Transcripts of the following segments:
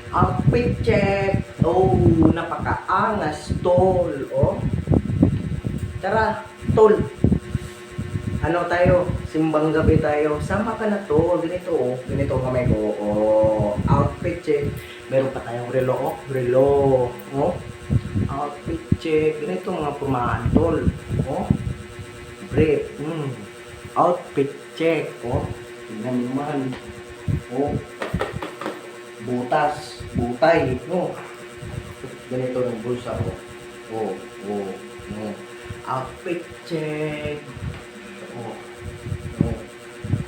Outfit check. Oh, napakaangas, tol. Oh. Tara, tol. Ano tayo? Simbang gabi tayo. Sama ka na, tol. Ganito, oh. Ganito kamay ko. Oh, outfit check. Meron pa tayong relo, oh. Relo. Oh. Outfit check. Ganito mga pumahan, tol. Oh. Brief. Outfit check. Oh. Tingnan naman. Oh. Butas. Butay. No. Ganito ng bulsa. Oh. Oh. No. Outfit check. Oh. Oh.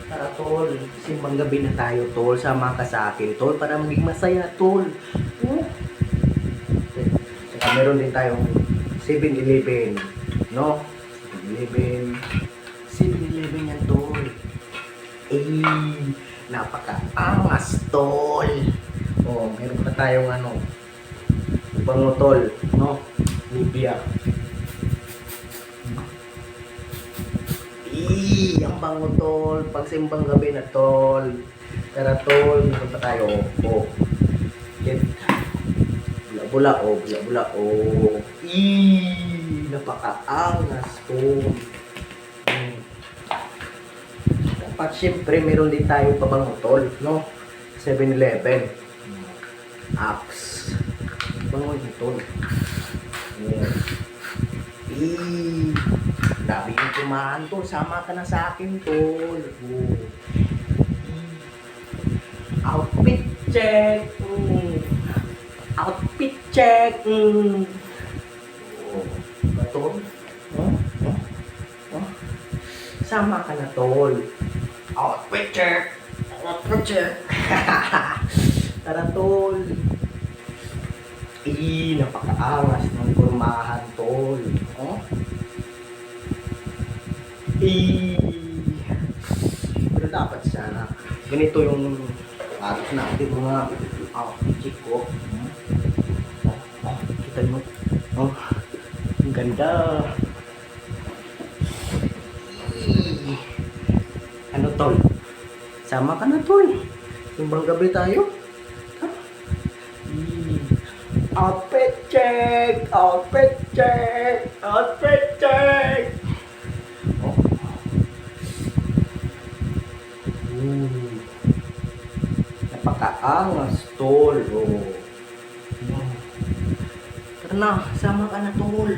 Tara, tol. Simbang gabi na tayo, tol. Sama ka sa akin, tol. Para maging masaya, tol. Oh. Saka meron din tayong 7-Eleven. No? 7-Eleven. 7-Eleven yan, tol. Eh, napaka-angas, tol. Oh, meron pa tayong ano, bango, tol. No? Nivea. Ang bango, tol. Pagsimbang gabi na, tol. Tara, tol. Meron pa tayo. Oh. Yan. Bula-bula, oh. Bula-bula, oh. Napaka-angas, tol. Dapat, syempre, meron din tayo pabango, tol. No? 7-Eleven. Apps. Bango yun, tol. Yan. Grabe yung tumahan, tol. Sama ka na sa akin, tol. Oh. Outfit check. Outfit check. Oh. Tol. Oh. Oh. Sama ka na, tol. Outfit check. Outfit check. Tara, tol. Napakaangas ng kurmahan, tol. Oh. Pero dapat sana ganito yung arat natin mga outfit ko. Kita mo. Oh. Ang ganda. Ano, tol? Sama ka na, tol. Simbang gabi tayo. Outfit check! Outfit check! Outfit check! Oh. Napakaangas, tol. Oh. Tara na, sama ka na, tol.